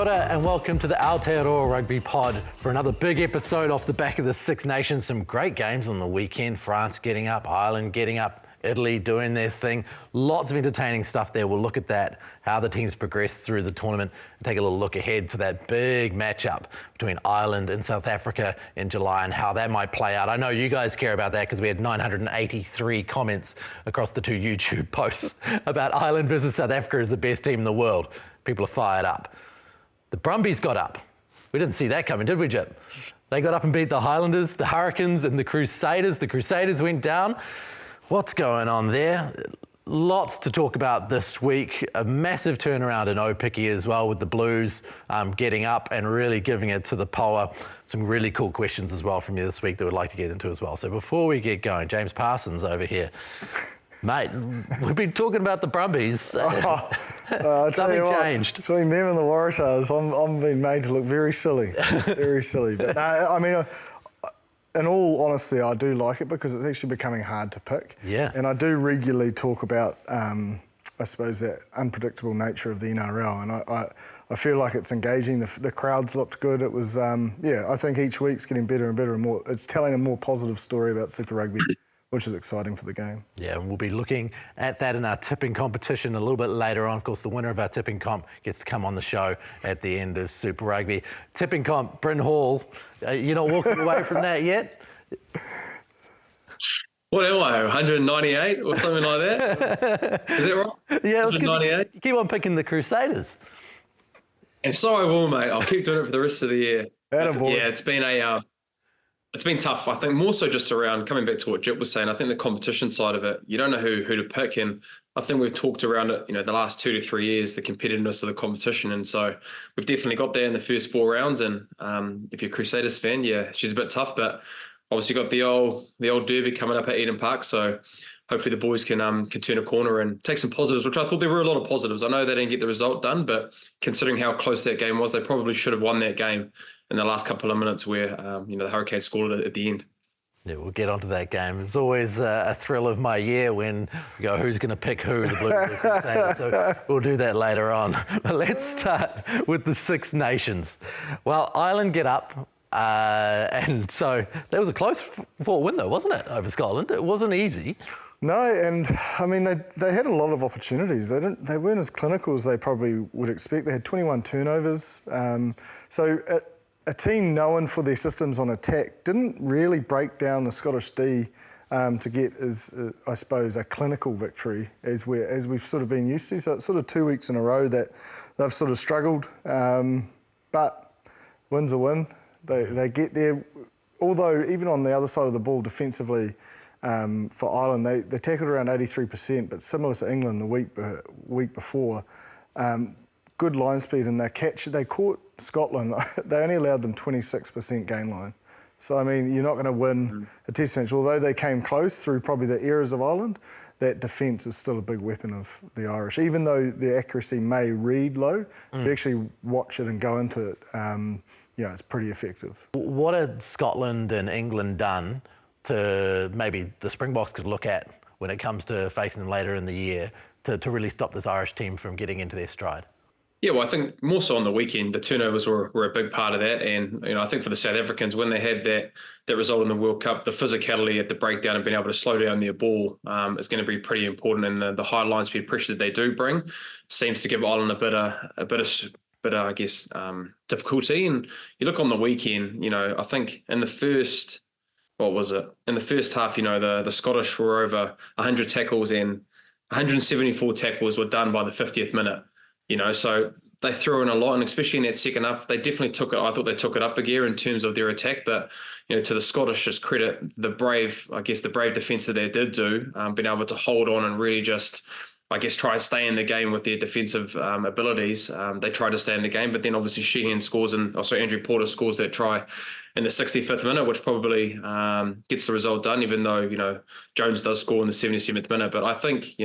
Kia ora and welcome to the Aotearoa Rugby Pod for another big episode off the back of the Six Nations. Some great games on the weekend. France getting up, Ireland getting up, Italy doing their thing. Lots of entertaining stuff there. We'll look at that, how the teams progressed through the tournament, and take a little look ahead to that big matchup between Ireland and South Africa in July and how that might play out. I know you guys care about that because we had 983 comments across the two YouTube posts about Ireland versus South Africa as the best team in the world. People are fired up. The Brumbies got up. We didn't see that coming, did we, Jip? They got up and beat the Highlanders, the Hurricanes and the Crusaders. The Crusaders went down. What's going on there? Lots to talk about this week. A massive turnaround in Aupiki as well, with the Blues getting up and really giving it to the Poa. Some really cool questions as well from you this week that we'd like to get into as well. So before we get going, James Parsons over here. Mate, we've been talking about the Brumbies. Something changed. Between them and the Waratahs, I'm being made to look very silly. Very silly. But I mean, in all honesty, I do like it because it's actually becoming hard to pick. Yeah. And I do regularly talk about, I suppose, that unpredictable nature of the NRL. And I feel like it's engaging. The crowds looked good. It was, I think each week's getting better and better and more. It's telling a more positive story about Super Rugby, which is exciting for the game. Yeah, and we'll be looking at that in our tipping competition a little bit later on. Of course, the winner of our tipping comp gets to come on the show at the end of Super Rugby. Tipping comp, Bryn Hall, you're not walking away from that yet? What am I, 198 or something like that? Is that right? Yeah, 198. You keep on picking the Crusaders. And so I will, mate. I'll keep doing it for the rest of the year. Attaboy. Yeah, it's been tough. I think more so just around, coming back to what Jip was saying, I think the competition side of it, you don't know who to pick. And I think we've talked around it, the last 2 to 3 years, the competitiveness of the competition. And so we've definitely got there in the first 4 rounds. And if you're a Crusaders fan, yeah, she's a bit tough, but obviously got the old derby coming up at Eden Park. So hopefully the boys can turn a corner and take some positives, which I thought there were a lot of positives. I know they didn't get the result done, but considering how close that game was, they probably should have won that game in the last couple of minutes where, the Hurricanes scored it at the end. Yeah, we'll get onto that game. It's always a thrill of my year when we go, who's going to pick who, the Blues versus the Sailors. So we'll do that later on. But let's start with the Six Nations. Well, Ireland get up. And so that was a close fought win, though, wasn't it, over Scotland? It wasn't easy. No, and I mean, they had a lot of opportunities. They weren't as clinical as they probably would expect. They had 21 turnovers. So a team known for their systems on attack didn't really break down the Scottish D to get, I suppose, a clinical victory as we've sort of been used to. So it's sort of 2 weeks in a row that they've sort of struggled. But win's a win. They get there. Although even on the other side of the ball defensively, for Ireland, they tackled around 83%, but similar to England the week before. Good line speed in their catch. They caught Scotland. They only allowed them 26% gain line. So, I mean, you're not going to win a test match. Although they came close through probably the eras of Ireland, that defence is still a big weapon of the Irish. Even though their accuracy may read low, if you actually watch it and go into it, it's pretty effective. What had Scotland and England done to maybe the Springboks could look at when it comes to facing them later in the year to really stop this Irish team from getting into their stride? Yeah, well, I think more so on the weekend, the turnovers were a big part of that. And, I think for the South Africans, when they had that result in the World Cup, the physicality at the breakdown and being able to slow down their ball is going to be pretty important. And the high line speed pressure that they do bring seems to give Ireland a bit of, I guess, difficulty. And you look on the weekend, I think in the first, in the first half, the Scottish were over 100 tackles and 174 tackles were done by the 50th minute. So they threw in a lot, and especially in that second half, they definitely took it. I thought they took it up a gear in terms of their attack, but to the Scottish's credit, the brave defence that they did do, being able to hold on and really just, I guess, try and stay in the game with their defensive abilities. They tried to stay in the game, but then obviously Sheehan scores, Andrew Porter scores that try in the 65th minute, which probably gets the result done, even though, Jones does score in the 77th minute. But I think,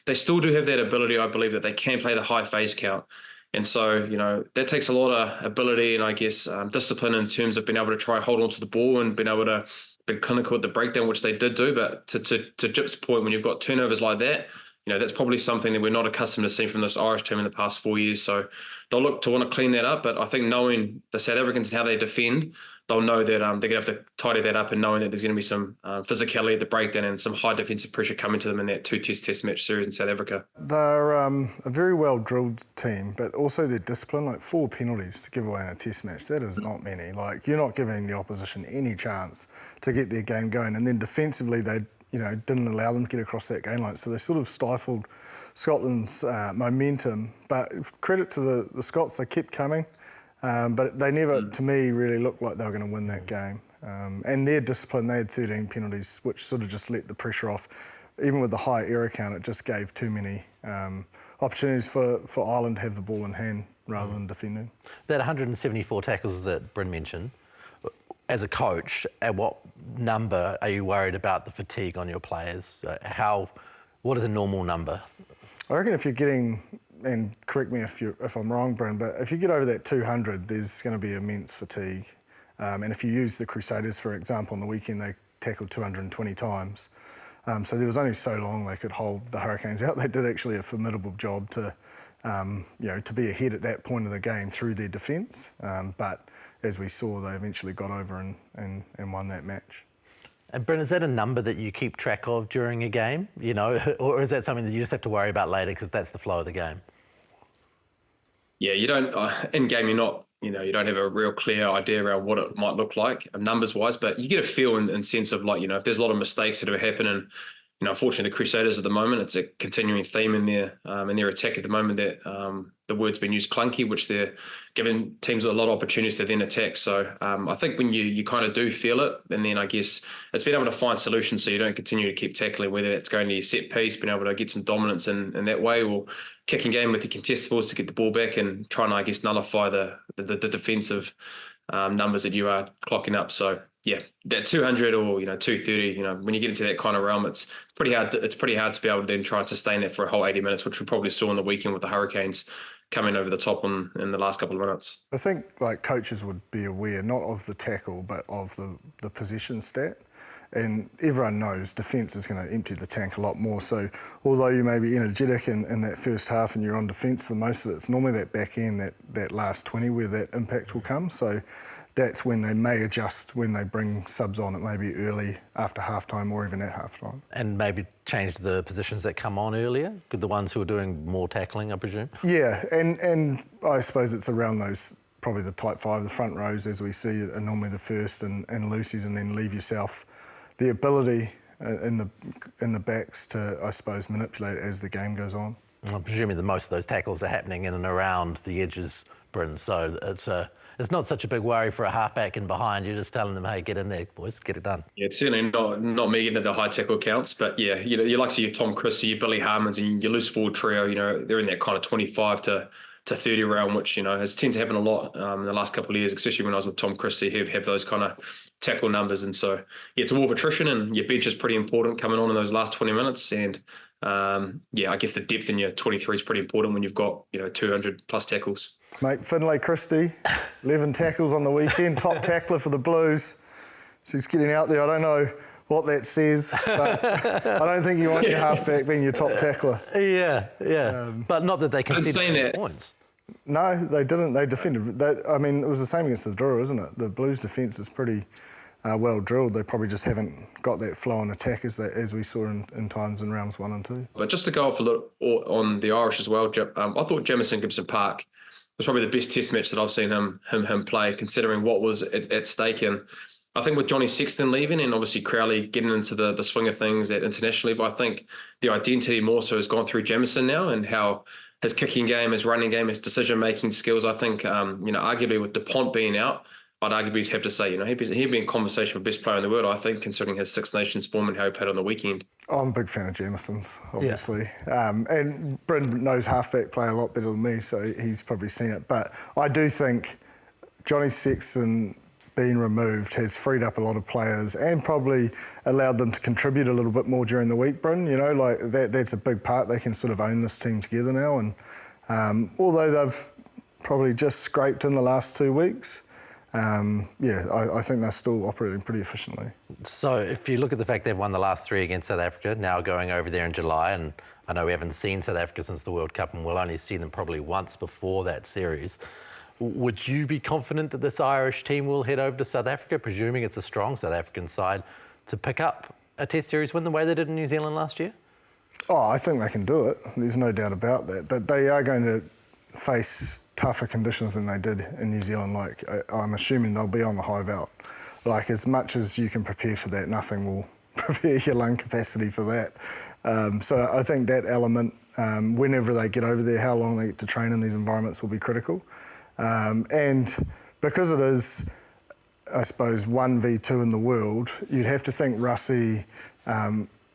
they still do have that ability, I believe, that they can play the high phase count. And so, that takes a lot of ability and, I guess, discipline in terms of being able to try hold on to the ball and being able to be clinical at the breakdown, which they did do. But to Jip's point, when you've got turnovers like that, that's probably something that we're not accustomed to seeing from this Irish team in the past 4 years. So they'll look to want to clean that up. But I think knowing the South Africans and how they defend, they'll know that they're going to have to tidy that up, and knowing that there's going to be some physicality at the breakdown and some high defensive pressure coming to them in that test match series in South Africa. They're a very well-drilled team, but also their discipline, like 4 penalties to give away in a test match, that is not many. Like, you're not giving the opposition any chance to get their game going. And then defensively, they didn't allow them to get across that game line. So they sort of stifled Scotland's momentum. But credit to the Scots, they kept coming. But they never, to me, really looked like they were going to win that game. And their discipline, they had 13 penalties, which sort of just let the pressure off. Even with the high error count, it just gave too many opportunities for Ireland to have the ball in hand rather than defending. That 174 tackles that Bryn mentioned, as a coach, at what number are you worried about the fatigue on your players? What is a normal number? I reckon if you're getting, and correct me if I'm wrong, Bryn, but if you get over that 200, there's going to be immense fatigue. And if you use the Crusaders, for example, on the weekend, they tackled 220 times. So there was only so long they could hold the Hurricanes out. They did actually a formidable job to be ahead at that point of the game through their defence. But as we saw, they eventually got over and won that match. And Bryn, is that a number that you keep track of during a game, or is that something that you just have to worry about later because that's the flow of the game? Yeah, you don't, in game, you don't have a real clear idea around what it might look like numbers wise, but you get a feel in sense of if there's a lot of mistakes that have happened, and unfortunately the Crusaders at the moment, it's a continuing theme in their attack at the moment that the word's been used clunky, which they're giving teams a lot of opportunities to then attack. So I think when you kind of do feel it, and then I guess it's been able to find solutions so you don't continue to keep tackling, whether that's going to your set piece, being able to get some dominance in that way, or kicking game with the contestables to get the ball back and trying to, I guess, nullify the defensive numbers that you are clocking up. So yeah, that 200 or 230, when you get into that kind of realm, it's pretty hard. It's pretty hard to be able to then try and sustain that for a whole 80 minutes, which we probably saw on the weekend with the Hurricanes coming over the top in the last couple of minutes. I think coaches would be aware not of the tackle but of the possession stat. And everyone knows defence is going to empty the tank a lot more. So although you may be energetic in that first half and you're on defence for most of it, it's normally that back end, that last 20 where that impact will come. So that's when they may adjust when they bring subs on. It may be early after halftime or even at halftime. And maybe change the positions that come on earlier? The ones who are doing more tackling, I presume? Yeah, and I suppose it's around those, probably the type 5, the front rows as we see are normally the first and loosies, and then leave yourself the ability in the backs to, I suppose, manipulate as the game goes on. I'm presuming that most of those tackles are happening in and around the edges, Bryn, so it's not such a big worry for a halfback in behind. You're just telling them, hey, get in there, boys, get it done. Yeah, it's certainly not me getting into the high tackle counts, but yeah, you like your Tom Christie, your Billy Harmons, and your loose forward trio, they're in that kind of 25 to 30 realm, which, has tended to happen a lot in the last couple of years, especially when I was with Tom Christie, he'd have those kind of tackle numbers. And so, yeah, it's a war of attrition, and your bench is pretty important coming on in those last 20 minutes. And I guess the depth in your 23 is pretty important when you've got, 200 plus tackles. Mate, Finlay Christie, 11 tackles on the weekend, top tackler for the Blues. So he's getting out there. I don't know what that says, but I don't think you want your halfback being your top tackler. Yeah. But not that they conceded points. No, they didn't. They defended. It was the same against the Drua, isn't it? The Blues' defence is pretty well drilled. They probably just haven't got that flow on attack as we saw in times in rounds 1 and 2. But just to go off a little on the Irish as well, I thought Jamison Gibson Park was probably the best test match that I've seen him play, considering what was at stake. And I think with Johnny Sexton leaving and obviously Crowley getting into the swing of things at international level, I think the identity more so has gone through Jamison now, and how his kicking game, his running game, his decision-making skills. I think, arguably with DuPont being out, I'd arguably have to say, he'd be in conversation for best player in the world, I think, considering his Six Nations form and how he played on the weekend. I'm a big fan of Jamison's, obviously. Yeah. And Bryn knows halfback play a lot better than me, so he's probably seen it. But I do think Johnny Sexton being removed has freed up a lot of players and probably allowed them to contribute a little bit more during the week, Bryn. That's a big part. They can sort of own this team together now. And although they've probably just scraped in the last 2 weeks, I think they're still operating pretty efficiently. So if you look at the fact they've won the last 3 against South Africa, now going over there in July, and I know we haven't seen South Africa since the World Cup and we'll only see them probably once before that series, would you be confident that this Irish team will head over to South Africa, presuming it's a strong South African side, to pick up a Test series win the way they did in New Zealand last year? Oh, I think they can do it. There's no doubt about that. But they are going to face tougher conditions than they did in New Zealand. Like, I'm assuming they'll be on the high veld. Like, as much as you can prepare for that, nothing will prepare your lung capacity for that. So I think that element, whenever they get over there, how long they get to train in these environments will be critical. And because it is, I suppose, 1v2 in the world, you'd have to think Russie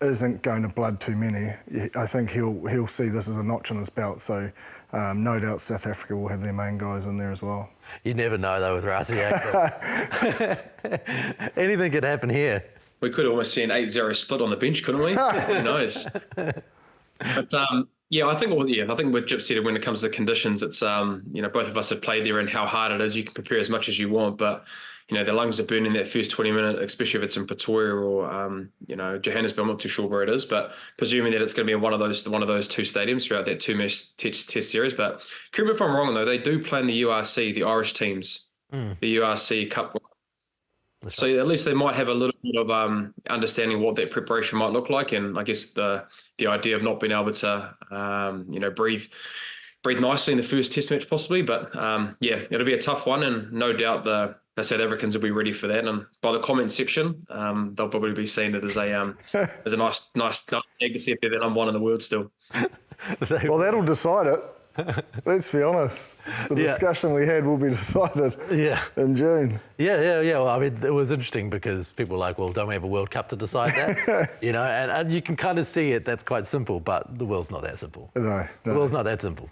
isn't going to blood too many. I think he'll see this as a notch on his belt. So no doubt South Africa will have their main guys in there as well. You never know though with Russie. Anything could happen here. We could almost see an 8-0 split on the bench, couldn't we? Who knows? But I think what Jip said when it comes to the conditions, it's both of us have played there and how hard it is. You can prepare as much as you want, but the lungs are burning that first 20 minutes, especially if it's in Pretoria or Johannesburg. I'm not too sure where it is, but presuming that it's going to be in one of those 2 stadiums throughout that 2-match test series. But correct me if I'm wrong though, they do play in the URC, the Irish teams, the URC Cup. So at least they might have a little bit of understanding what that preparation might look like, and I guess the idea of not being able to breathe nicely in the first Test match possibly. But it'll be a tough one, and no doubt the South Africans will be ready for that. And by the comment section, they'll probably be seeing it as a nice egg to see if they're the number 1 in the world still. Well, that'll decide it. Let's be honest. The discussion we had will be decided in June. Yeah. Well, I mean, it was interesting because people were like, well, don't we have a World Cup to decide that? And you can kind of see it. That's quite simple, but the world's not that simple. No. The world's not that simple.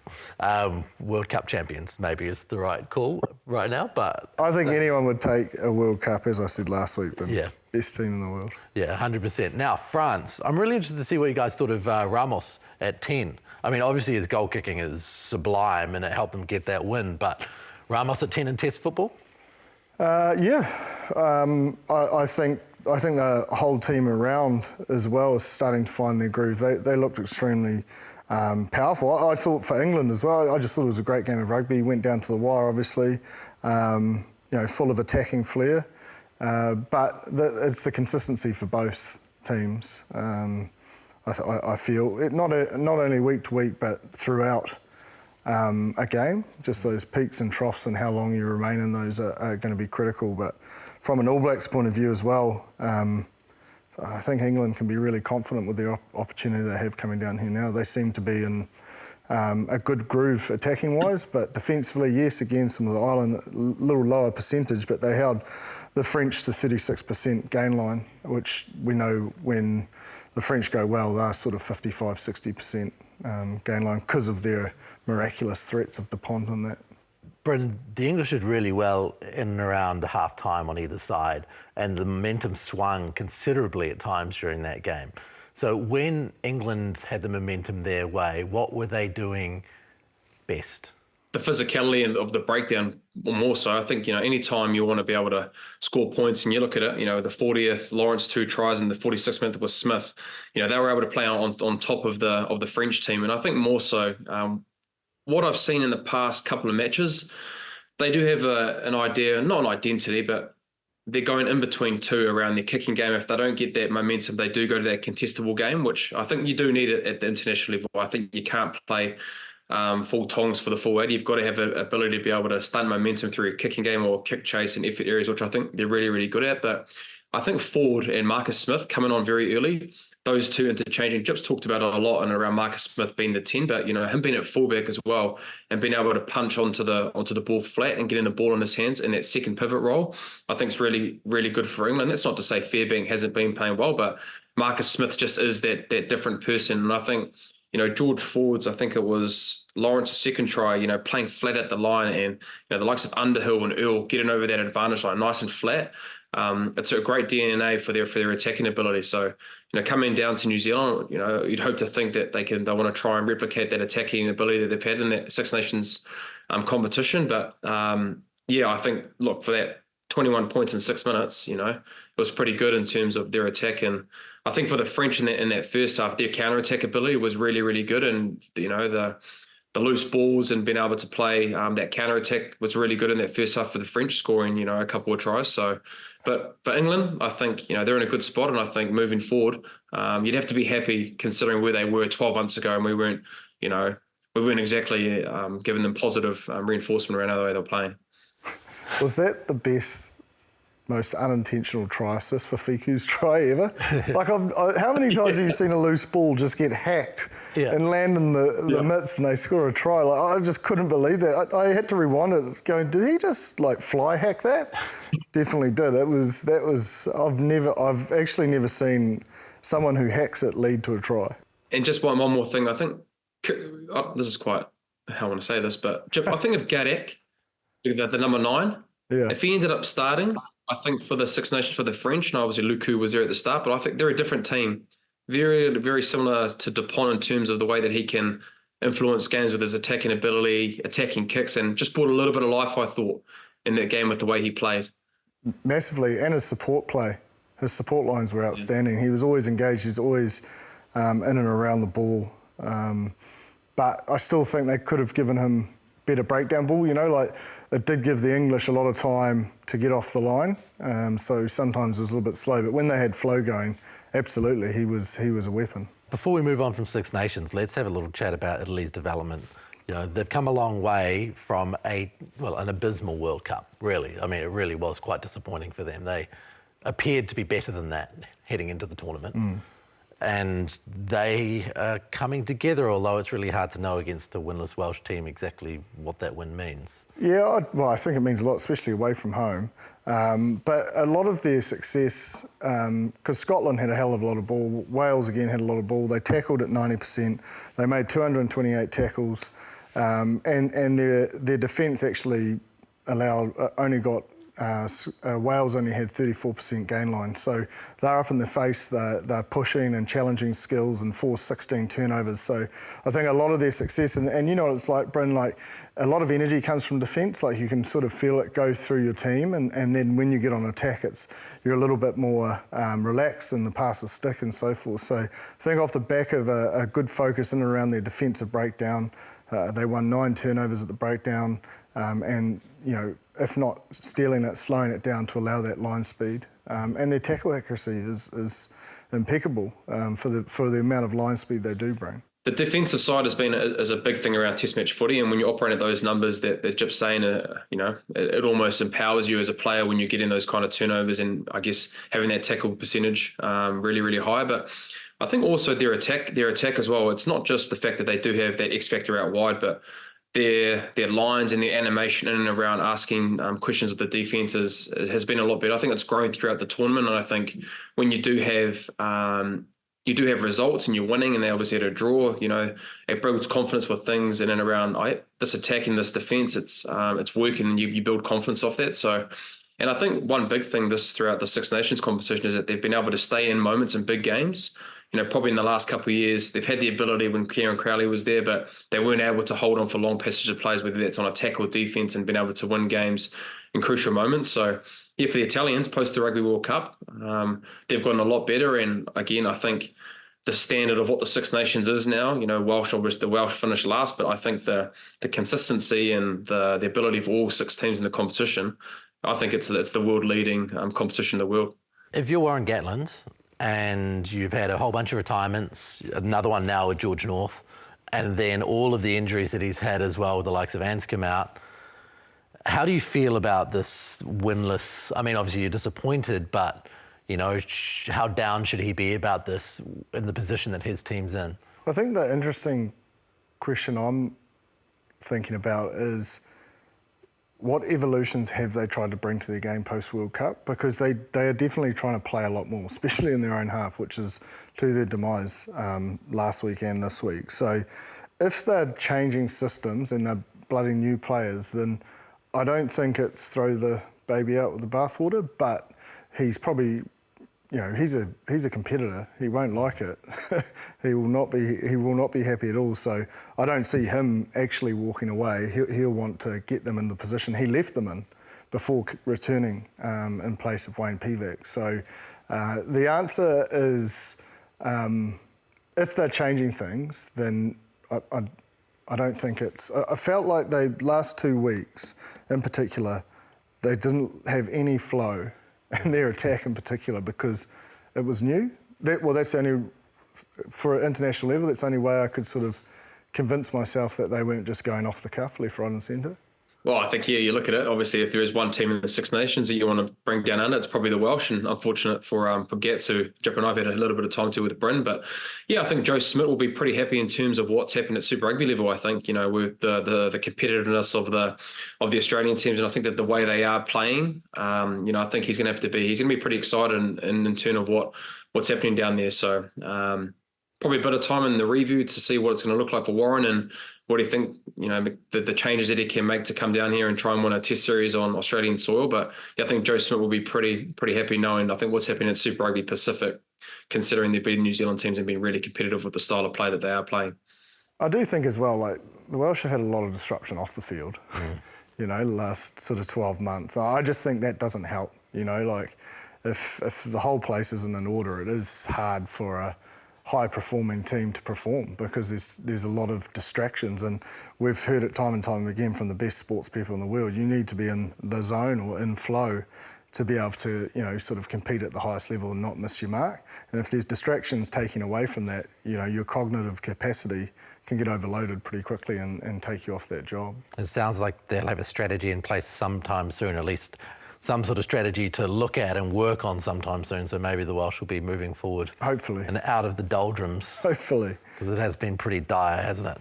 World Cup champions maybe is the right call right now, but... I think anyone would take a World Cup, as I said last week, the best team in the world. Yeah, 100%. Now, France. I'm really interested to see what you guys thought of Ramos at 10. I mean, obviously his goal kicking is sublime and it helped them get that win, but Ramos at 10 in Test football? I think the whole team around as well is starting to find their groove. They looked extremely powerful. I thought for England as well, I just thought it was a great game of rugby. Went down to the wire, obviously, full of attacking flair. But it's the consistency for both teams. I feel it not only week to week, but throughout a game. Just those peaks and troughs and how long you remain in those are going to be critical. But from an All Blacks point of view as well, I think England can be really confident with the opportunity they have coming down here now. They seem to be in a good groove attacking-wise, but defensively, yes, again, some of the Ireland, a little lower percentage, but they held the French to 36% gain line, which we know when the French go well, they're sort of 55, 60% gain line because of their miraculous threats of Dupont and that. Brendan, the English did really well in and around the half-time on either side, and the momentum swung considerably at times during that game. So when England had the momentum their way, what were they doing best? The physicality of the breakdown more so. I think, any time you want to be able to score points and you look at it, the 40th, Lawrence 2 tries and the 46th minute was Smith, they were able to play on top of the French team. And I think more so what I've seen in the past couple of matches, they do have an idea, not an identity, but they're going in between two around their kicking game. If they don't get that momentum, they do go to that contestable game, which I think you do need it at the international level. I think you can't play full tongs for the forward. You've got to have an ability to be able to stunt momentum through a kicking game or kick chase and effort areas, which I think they're really, really good at. But I think Ford and Marcus Smith coming on very early, those two interchanging. Jip's talked about it a lot and around Marcus Smith being the 10, but him being at fullback as well and being able to punch onto the ball flat and getting the ball in his hands in that second pivot role, I think it's really, really good for England. That's not to say Fairbank hasn't been playing well, but Marcus Smith just is that different person. And I think, George Ford's, I think it was Lawrence's second try, playing flat at the line and, the likes of Underhill and Earl getting over that advantage line nice and flat. It's a great DNA for their attacking ability. So, coming down to New Zealand, you'd hope to think that they want to try and replicate that attacking ability that they've had in that Six Nations competition. But Yeah, I think, look, for that 21 points in 6 minutes, it was pretty good in terms of their attack. And I think for the French in that first half, their counter-attack ability was really, really good. And, the loose balls and being able to play that counter-attack was really good in that first half for the French, scoring, a couple of tries. So, but England, I think, they're in a good spot. And I think moving forward, you'd have to be happy considering where they were 12 months ago. And we weren't exactly giving them positive reinforcement around how they were playing. Was that the best, most unintentional try assist for Fiku's try ever? Like, how many times have you seen a loose ball just get hacked and land in the midst and they score a try? Like, I just couldn't believe that. I had to rewind it, going, did he just fly hack that? Definitely did. I've actually never seen someone who hacks it lead to a try. And just one more thing, I think this is quite how I want to say this, but I think if Gadek, the number 9, if he ended up starting, I think for the Six Nations for the French, and obviously Luku was there at the start, but I think they're a different team. Very, very similar to Dupont in terms of the way that he can influence games with his attacking ability, attacking kicks, and just brought a little bit of life, I thought, in that game with the way he played. Massively, and his support play. His support lines were outstanding. He was always engaged. He was always in and around the ball. But I still think they could have given him better breakdown ball, it did give the English a lot of time to get off the line, so sometimes it was a little bit slow, but when they had flow going, absolutely, he was a weapon. Before we move on from Six Nations, let's have a little chat about Italy's development. They've come a long way from an abysmal World Cup, really. I mean, it really was quite disappointing for them. They appeared to be better than that heading into the tournament. And they are coming together, although it's really hard to know against a winless Welsh team exactly what that win means. Yeah, I think it means a lot, especially away from home. But a lot of their success, because Scotland had a hell of a lot of ball, Wales again had a lot of ball, they tackled at 90%, they made 228 tackles, and their defence actually Wales only had 34% gain line, so they're up in the face, they're pushing and challenging skills and forced 16 turnovers. So I think a lot of their success, and you know what it's like, Bryn, a lot of energy comes from defence, you can sort of feel it go through your team, and then when you get on attack, you're a little bit more relaxed and the passes stick and so forth. So I think off the back of a good focus in and around their defensive breakdown, they won 9 turnovers at the breakdown, and if not stealing it, slowing it down to allow that line speed. And their tackle accuracy is impeccable for the amount of line speed they do bring. The defensive side has been a big thing around Test match footy, and when you operate at those numbers that Jip's saying, it almost empowers you as a player when you get in those kind of turnovers, and I guess having that tackle percentage really, really high. But I think also their attack as well. It's not just the fact that they do have that X factor out wide, but their lines and their animation in and around asking questions of the defence has been a lot better. I think it's grown throughout the tournament, and I think when you do have results and you're winning, and they obviously had a draw, it builds confidence with things in and around this attacking, this defence. It's working, and you build confidence off that. So, and I think one big thing throughout the Six Nations competition is that they've been able to stay in moments in big games. Probably in the last couple of years, they've had the ability when Kieran Crowley was there, but they weren't able to hold on for long passages of plays, whether that's on attack or defence, and been able to win games in crucial moments. So, yeah, for the Italians, post the Rugby World Cup, they've gotten a lot better. And again, I think the standard of what the Six Nations is now, Welsh, obviously the Welsh finished last, but I think the consistency and the ability for all 6 teams in the competition, I think it's the world-leading competition in the world. If you're Warren Gatland, and you've had a whole bunch of retirements, another one now with George North, and then all of the injuries that he's had as well with the likes of Anscombe out. How do you feel about this winless? I mean, obviously you're disappointed, but, how down should he be about this in the position that his team's in? I think the interesting question I'm thinking about is, what evolutions have they tried to bring to their game post-World Cup? Because they are definitely trying to play a lot more, especially in their own half, which is to their demise last week and this week. So if they're changing systems and they're bloody new players, then I don't think it's throw the baby out with the bathwater, but he's probably, he's a competitor. He won't like it. He will not be happy at all. So I don't see him actually walking away. He'll want to get them in the position he left them in. before returning in place of Wayne Pivac. So the answer is, if they're changing things, then I don't think it's... I felt like the last 2 weeks in particular, they didn't have any flow in their attack in particular because it was new. That's the only... For an international level, that's the only way I could sort of convince myself that they weren't just going off the cuff, left, right and centre. Well, I think, you look at it, obviously, if there is one team in the Six Nations that you want to bring down under, it's probably the Welsh, and unfortunate for Gets, who Jip and I have had a little bit of time to with Bryn. But yeah, I think Joe Schmidt will be pretty happy in terms of what's happened at Super Rugby level. I think, with the competitiveness of the Australian teams, and I think that the way they are playing, I think he's going to be pretty excited in terms of what's happening down there. So probably a bit of time in the review to see what it's going to look like for Warren and what do you think, the changes that he can make to come down here and try and win a test series on Australian soil. But yeah, I think Joe Schmidt will be pretty happy knowing, I think, what's happening at Super Rugby Pacific, considering they've beaten New Zealand teams and been really competitive with the style of play that they are playing. I do think as well, like, the Welsh have had a lot of disruption off the field, the last sort of 12 months. I just think that doesn't help, like, if the whole place isn't in order, it is hard for a high-performing team to perform because there's a lot of distractions, and we've heard it time and time again from the best sports people in the world. You need to be in the zone or in flow to be able to, sort of compete at the highest level and not miss your mark. And if there's distractions taken away from that, your cognitive capacity can get overloaded pretty quickly and take you off that job. It sounds like they'll have a strategy in place sometime soon, at least some sort of strategy to look at and work on sometime soon. So maybe the Welsh will be moving forward. Hopefully. And out of the doldrums. Hopefully. Because it has been pretty dire, hasn't it?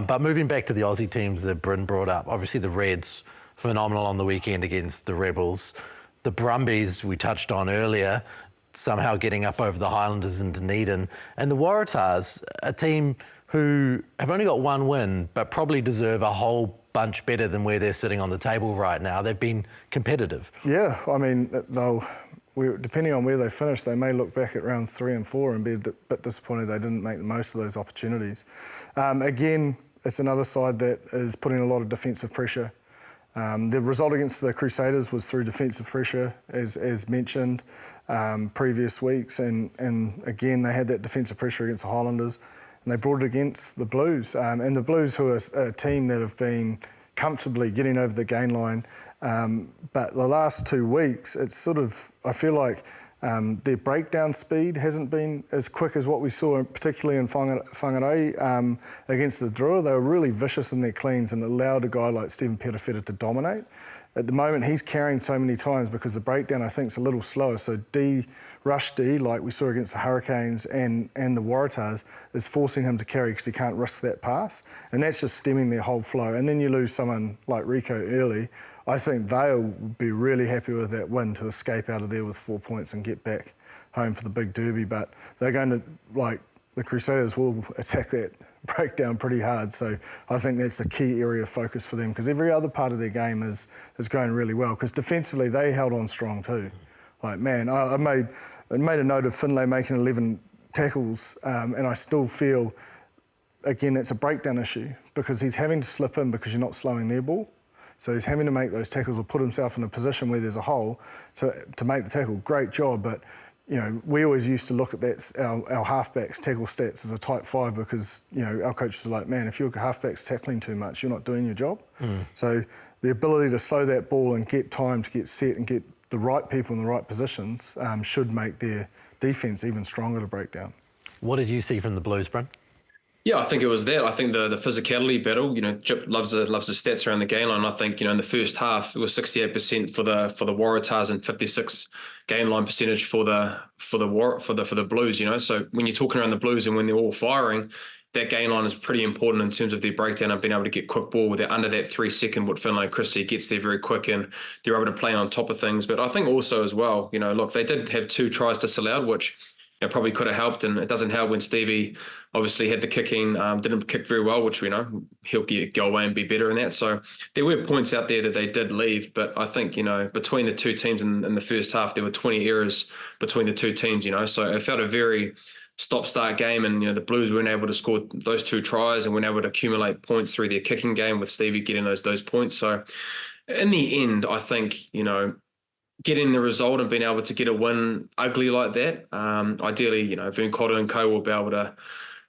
But moving back to the Aussie teams that Bryn brought up, obviously the Reds, phenomenal on the weekend against the Rebels. The Brumbies, we touched on earlier, somehow getting up over the Highlanders in Dunedin. And the Waratahs, a team who have only got one win, but probably deserve a whole bunch better than where they're sitting on the table right now. They've been competitive. Yeah, I mean, depending on where they finish, they may look back at rounds 3 and 4 and be a bit disappointed they didn't make the most of those opportunities. Again, it's another side that is putting a lot of defensive pressure. The result against the Crusaders was through defensive pressure, as mentioned previous weeks, and again, they had that defensive pressure against the Highlanders. And they brought it against the Blues. And the Blues, who are a team that have been comfortably getting over the gain line. But the last 2 weeks, it's sort of, I feel like their breakdown speed hasn't been as quick as what we saw, particularly in Whangarei against the Drua. They were really vicious in their cleans and allowed a guy like Stephen Perofeta to dominate. At the moment, he's carrying so many times because the breakdown, I think, is a little slower. So rush D, like we saw against the Hurricanes and the Waratahs, is forcing him to carry because he can't risk that pass. And that's just stemming their whole flow. And then you lose someone like Rico early. I think they'll be really happy with that win to escape out of there with 4 points and get back home for the big derby. But they're going to, like, the Crusaders will attack that breakdown pretty hard. So I think that's the key area of focus for them because every other part of their game is going really well because defensively they held on strong too. Like, man, I made a note of Finlay making 11 tackles and I still feel, again, it's a breakdown issue because he's having to slip in because you're not slowing their ball. So he's having to make those tackles or put himself in a position where there's a hole to make the tackle. Great job, but we always used to look at that, our halfbacks tackle stats as a type 5 because, our coaches are like, man, if your halfback's tackling too much, you're not doing your job. So the ability to slow that ball and get time to get set and get the right people in the right positions should make their defence even stronger to break down. What did you see from the Blues, Bryn? Yeah, I think it was that. I think the physicality battle, Jip loves the stats around the gain line. I think, in the first half, it was 68% for the Waratahs and 56 gain line percentage for the Blues, So when you're talking around the Blues and when they're all firing, that gain line is pretty important in terms of their breakdown and being able to get quick ball. They're under that 3 second, what Finlay Christie gets there very quick and they're able to play on top of things. But I think also as well, look, they did have 2 tries disallowed, which probably could have helped, and it doesn't help when Stevie obviously had the kicking, didn't kick very well, which we know he'll go away and be better in that. So there were points out there that they did leave, but I think, between the two teams in the first half, there were 20 errors between the two teams, so it felt a very stop-start game, and the Blues weren't able to score those 2 tries and weren't able to accumulate points through their kicking game with Stevie getting those points. So in the end, I think, getting the result and being able to get a win ugly like that, ideally, Vern Cotter and co will be able to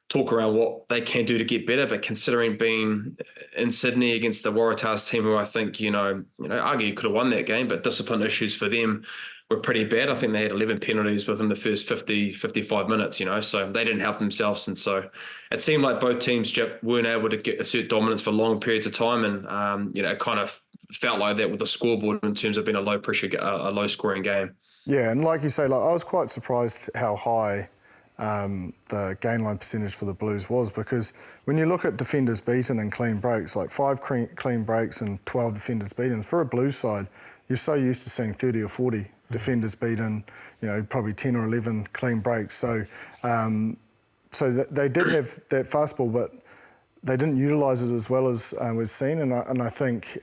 talk around what they can do to get better. But considering being in Sydney against the Waratahs team, who I think, argue could have won that game, but discipline issues for them were pretty bad. I think they had 11 penalties within the first 55 minutes, so they didn't help themselves. And so it seemed like both teams weren't able to assert dominance for long periods of time. And, it kind of felt like that with the scoreboard in terms of being a low scoring game. Yeah, and like you say, I was quite surprised how high the gain line percentage for the Blues was, because when you look at defenders beaten and clean breaks, like 5 clean breaks and 12 defenders beaten, for a Blues side, you're so used to seeing 30 or 40 defenders beaten, probably 10 or 11 clean breaks. So they did have that fastball, but they didn't utilise it as well as we've seen. And I think,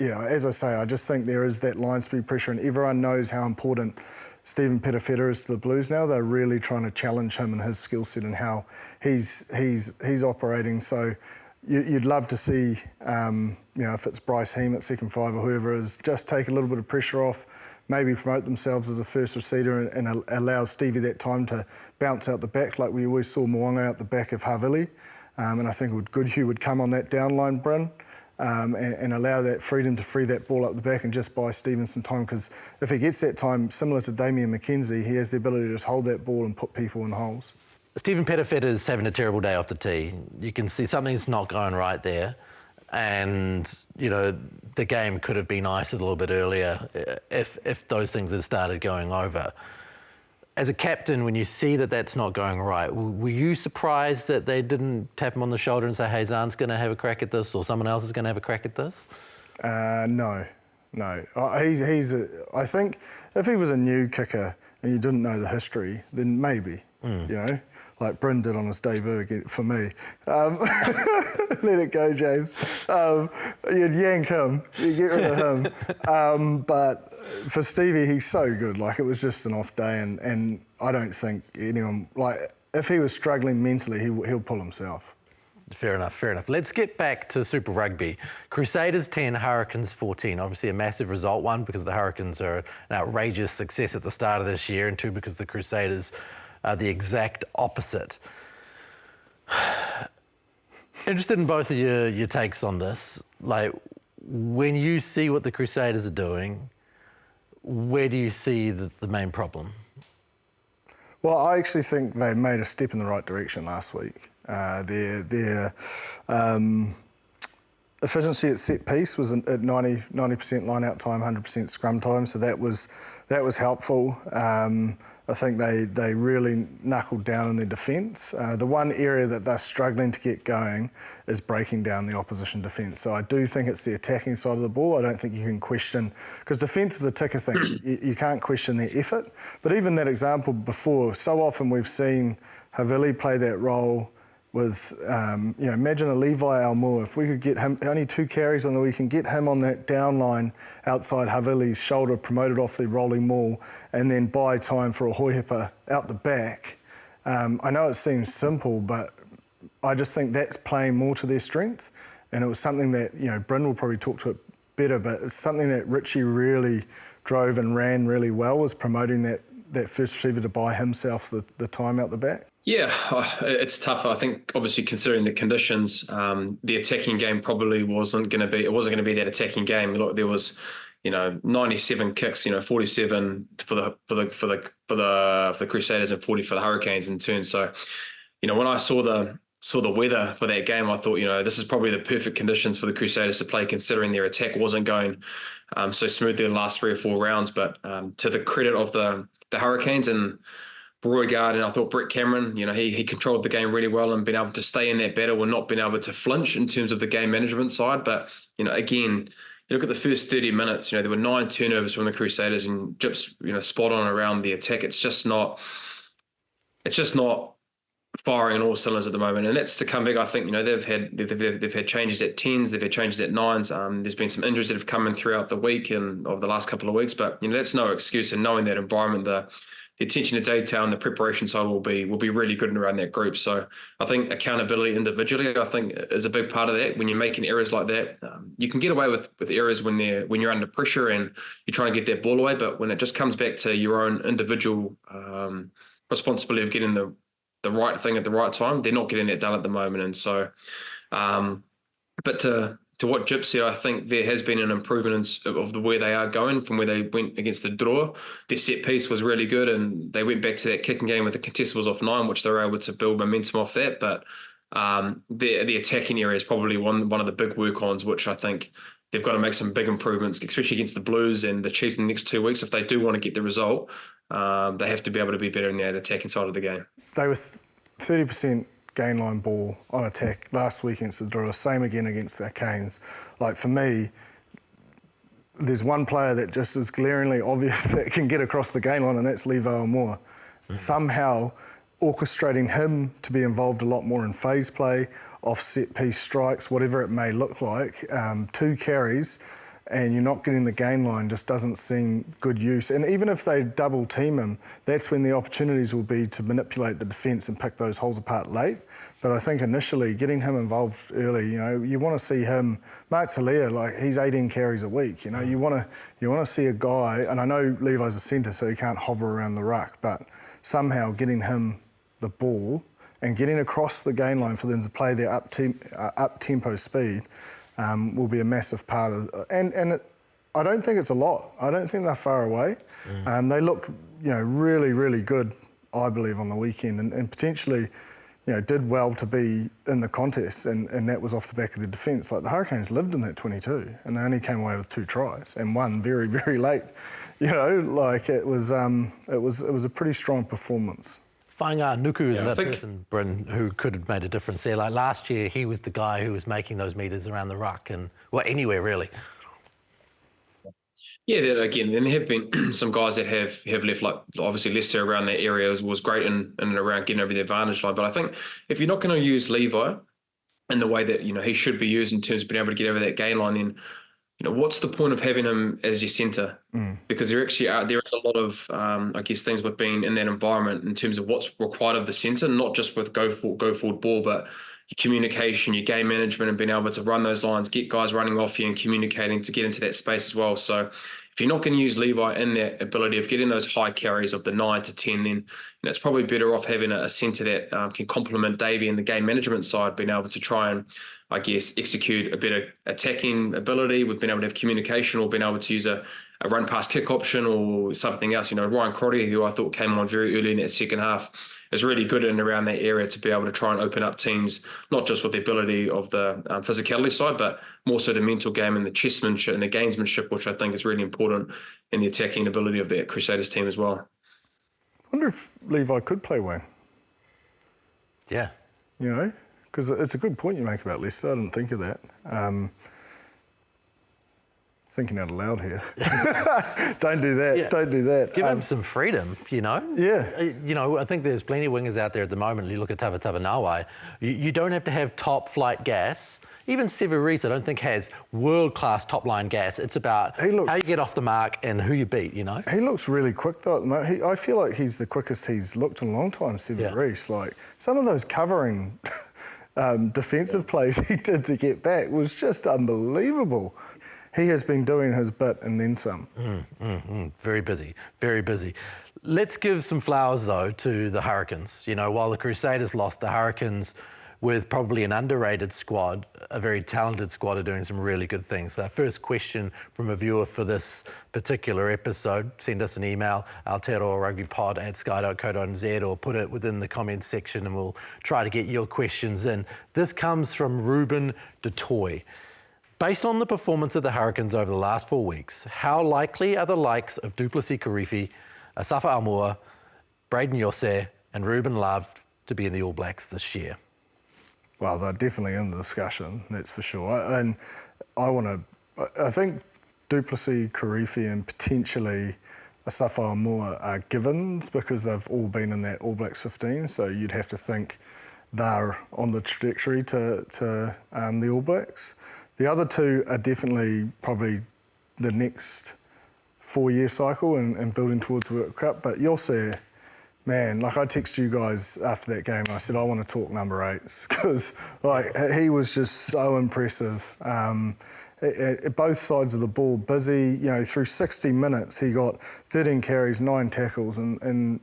as I say, I just think there is that line speed pressure, and everyone knows how important Stephen Petafeta is to the Blues now. They're really trying to challenge him and his skill set and how he's operating. So you'd love to see, if it's Bryce Heem at second five or whoever it is, just take a little bit of pressure off, maybe promote themselves as a first receiver and allow Stevie that time to bounce out the back, like we always saw Mo'unga out the back of Havili. And I think Goodhue would come on that downline, Bryn, and allow that freedom to free that ball up the back and just buy Steven some time, because if he gets that time, similar to Damien McKenzie, he has the ability to just hold that ball and put people in holes. Stephen Petafeta is having a terrible day off the tee. You can see something's not going right there. And, the game could have been iced a little bit earlier if those things had started going over. As a captain, when you see that that's not going right, were you surprised that they didn't tap him on the shoulder and say, hey, Zahn's going to have a crack at this, or someone else is going to have a crack at this? No. I think if he was a new kicker and you didn't know the history, then maybe, like Bryn did on his debut for me. Let it go, James. You'd yank him, you'd get rid of him. But for Stevie, he's so good. Like, it was just an off day, and I don't think anyone, if he was struggling mentally, he'll pull himself. Fair enough. Let's get back to Super Rugby. Crusaders 10, Hurricanes 14. Obviously a massive result, one, because the Hurricanes are an outrageous success at the start of this year, and two, because the Crusaders are the exact opposite. Interested in both of your takes on this. When you see what the Crusaders are doing, where do you see the main problem? Well, I actually think they made a step in the right direction last week. Their efficiency at set piece was at 90% line out time, 100% scrum time, so that was helpful. I think they really knuckled down in their defence. The one area that they're struggling to get going is breaking down the opposition defence. So I do think it's the attacking side of the ball. I don't think you can question, because defence is a ticker thing. You can't question their effort. But even that example before, so often we've seen Havili play that role with, imagine a Levi Almore. If we could get him, only 2 carries on the week, and get him on that down line outside Havili's shoulder, promoted off the rolling maul, and then buy time for a Hoihepa out the back. I know it seems simple, but I just think that's playing more to their strength. And it was something that, Bryn will probably talk to it better, but it's something that Richie really drove and ran really well, was promoting that first receiver to buy himself the time out the back. Yeah, it's tough. I think, obviously, considering the conditions, the attacking game probably wasn't going to be that attacking game. Look, there was, 97 kicks, 47 for the Crusaders and 40 for the Hurricanes in turn. So, when I saw the weather for that game, I thought, this is probably the perfect conditions for the Crusaders to play, considering their attack wasn't going so smoothly in the last 3 or 4 rounds. But to the credit of the Hurricanes and Beauregard, and I thought Brett Cameron, he controlled the game really well and been able to stay in that battle and not been able to flinch in terms of the game management side. But, again, you look at the first 30 minutes, there were 9 turnovers from the Crusaders, and Jip's, spot on around the attack. It's just not firing on all cylinders at the moment. And that's to come back. I think, they've had changes at 10s, they've had changes at 9s. There's been some injuries that have come in throughout the week and over the last couple of weeks, but, that's no excuse. And knowing that environment, the attention to detail and the preparation side will be really good and around that group. So I think accountability individually, I think, is a big part of that. When you're making errors like that, you can get away with errors when you're under pressure and you're trying to get that ball away. But when it just comes back to your own individual responsibility of getting the right thing at the right time, they're not getting that done at the moment. And so, but to what Jip said, I think there has been an improvement of the where they are going from where they went against the draw. Their set piece was really good, and they went back to that kicking game with the contestables off 9, which they were able to build momentum off that. But the attacking area is probably one of the big work-ons, which I think they've got to make some big improvements, especially against the Blues and the Chiefs in the next 2 weeks. If they do want to get the result, they have to be able to be better in that attacking side of the game. They were 30% gain line ball on attack last week against the Drua, same again against the Canes. Like, for me, there's one player that just is glaringly obvious that can get across the gain line, and that's Levi Aumua. Somehow orchestrating him to be involved a lot more in phase play, off set piece strikes, whatever it may look like, 2 carries, and you're not getting the gain line just doesn't seem good use. And even if they double team him, that's when the opportunities will be to manipulate the defence and pick those holes apart late. But I think initially getting him involved early, you want to see him, Mark Talia, like, he's 18 carries a week. You want to see a guy, and I know Levi's a centre, so he can't hover around the ruck, but somehow getting him the ball and getting across the gain line for them to play their up-tempo speed will be a massive part of it. And I don't think it's a lot. I don't think they're far away. They looked, really, really good, I believe, on the weekend, and potentially, did well to be in the contest, and that was off the back of the defence. Like, the Hurricanes lived in that 22, and they only came away with 2 tries and one very, very late. It was a pretty strong performance. Whainga Nuku is another person, Bryn, who could have made a difference there. Like, last year, he was the guy who was making those metres around the ruck and, well, anywhere really. Yeah, again, and there have been some guys that have left, like obviously Leicester around that area was great in and around getting over the advantage line. But I think if you're not going to use Levi in the way that, he should be used in terms of being able to get over that gain line, then, what's the point of having him as your centre? Because there is a lot of, things with being in that environment in terms of what's required of the centre, not just with go forward ball, but your communication, your game management, and being able to run those lines, get guys running off you and communicating to get into that space as well. So if you're not going to use Levi in that ability of getting those high carries of the 9 to 10, then it's probably better off having a centre that can complement Davey in the game management side, being able to try and, execute a better attacking ability. We've been able to have communication, or been able to use a run past kick option or something else. Ryan Crotty, who I thought came on very early in that second half, is really good in and around that area to be able to try and open up teams, not just with the ability of the physicality side, but more so the mental game and the chessmanship and the gamesmanship, which I think is really important in the attacking ability of that Crusaders team as well. I wonder if Levi could play wing. Yeah. Because it's a good point you make about Leicester. I didn't think of that. Thinking out loud here. Don't do that. Yeah. Don't do that. Give him some freedom, Yeah. I think there's plenty of wingers out there at the moment. You look at Tavatawa Nawai, you don't have to have top flight gas. Even Severis, I don't think, has world-class top-line gas. It's about how you get off the mark and who you beat, He looks really quick, though, at the moment. I feel like he's the quickest he's looked in a long time, Severis. Yeah. Like, some of those covering defensive plays he did to get back was just unbelievable. He has been doing his bit and then some. Very busy, very busy. Let's give some flowers, though, to the Hurricanes. While the Crusaders lost, the Hurricanes, with probably an underrated squad, a very talented squad, are doing some really good things. Our first question from a viewer for this particular episode, send us an email, Aotearoa Rugby Pod @sky.co.nz, or put it within the comments section and we'll try to get your questions in. This comes from Ruben DeToy. Based on the performance of the Hurricanes over the last 4 weeks, how likely are the likes of Duplessis Kirifi, Asafa Aumua, Braden Yose and Ruben Love to be in the All Blacks this year? Well, they're definitely in the discussion, that's for sure. And I think Duplessis, Kirifi and potentially Asafa Aumua are givens because they've all been in that All Blacks 15, so you'd have to think they're on the trajectory to the All Blacks. The other two are definitely probably the next 4-year cycle and building towards the World Cup, but Yose Man, like I texted you guys after that game, I said, I want to talk number 8s because like he was just so impressive. At both sides of the ball, busy, through 60 minutes, he got 13 carries, 9 tackles, and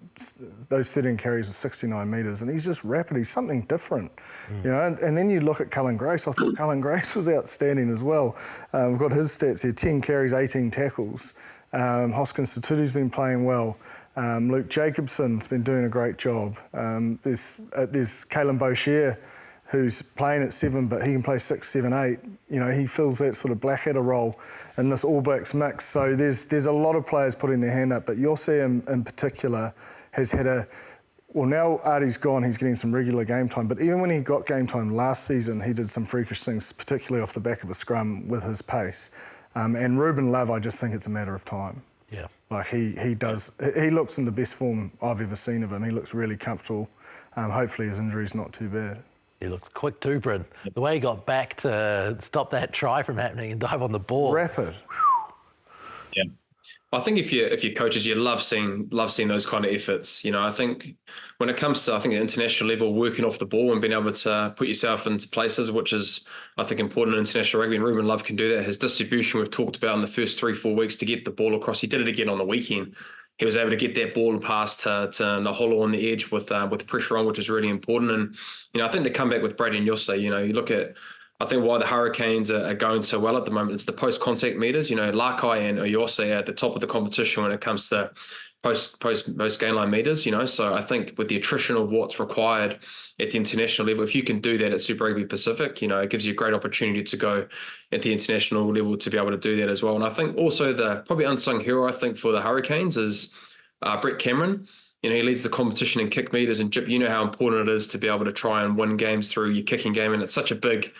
those 13 carries were 69 metres, and he's just rapid, he's something different, and then you look at Cullen Grace, I thought Cullen Grace was outstanding as well. We've got his stats here, 10 carries, 18 tackles. Hoskins Tutu's been playing well. Luke Jacobson's been doing a great job. There's Kalen Boshier, who's playing at 7, but he can play 6, 7, 8. He fills that sort of Blackadder role in this All Blacks mix. So there's a lot of players putting their hand up, but Yossi in particular has had now Artie's gone, he's getting some regular game time, but even when he got game time last season, he did some freakish things, particularly off the back of a scrum with his pace. And Ruben Love, I just think it's a matter of time. Yeah. Like he looks in the best form I've ever seen of him. He looks really comfortable. Hopefully his injury's not too bad. He looks quick too, Bryn. The way he got back to stop that try from happening and dive on the ball. Rapid. Yeah. I think if you're coaches, you love seeing those kind of efforts. I think when it comes to, the international level, working off the ball and being able to put yourself into places, which is, I think, important in international rugby, and Ruben Love can do that. His distribution we've talked about in the first 3-4 weeks to get the ball across. He did it again on the weekend. He was able to get that ball pass to Naholo on the edge with pressure on, which is really important. And, I think the comeback with Brady and Yossi, you look at, I think why the Hurricanes are going so well at the moment, it's the post-contact meters. Lakai and Yossi are at the top of the competition when it comes to post-game line meters, So I think with the attrition of what's required at the international level, if you can do that at Super Rugby Pacific, it gives you a great opportunity to go at the international level to be able to do that as well. And I think also the probably unsung hero, I think, for the Hurricanes is Brett Cameron. He leads the competition in kick meters, and Jip, how important it is to be able to try and win games through your kicking game. And it's such a big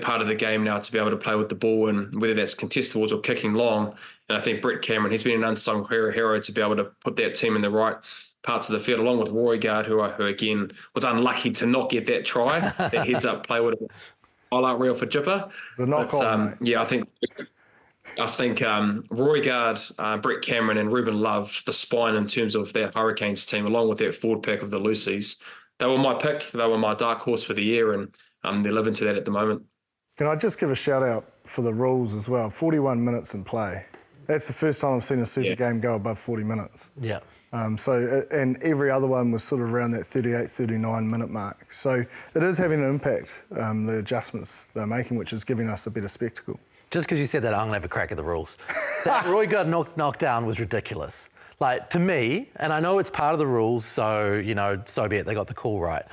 part of the game now to be able to play with the ball, and whether that's contestables or kicking long. And I think Brett Cameron, he's been an unsung hero to be able to put that team in the right parts of the field, along with Roy Guard, who again was unlucky to not get that try. That heads up play would have been a highlight reel for Jipper. The knock on. Yeah, I think Roy Guard, Brett Cameron, and Ruben Love, the spine in terms of that Hurricanes team, along with that forward pack of the Lucies, they were my pick. They were my dark horse for the year, and they're living to that at the moment. Can I just give a shout out for the rules as well? 41 minutes in play. That's the first time I've seen a Super game go above 40 minutes. Yeah. And every other one was sort of around that 38, 39 minute mark. So it is having an impact, the adjustments they're making, which is giving us a better spectacle. Just because you said that, I'm going to have a crack at the rules. That Roy got knocked down was ridiculous. Like, to me, and I know it's part of the rules, so, so be it, they got the call right.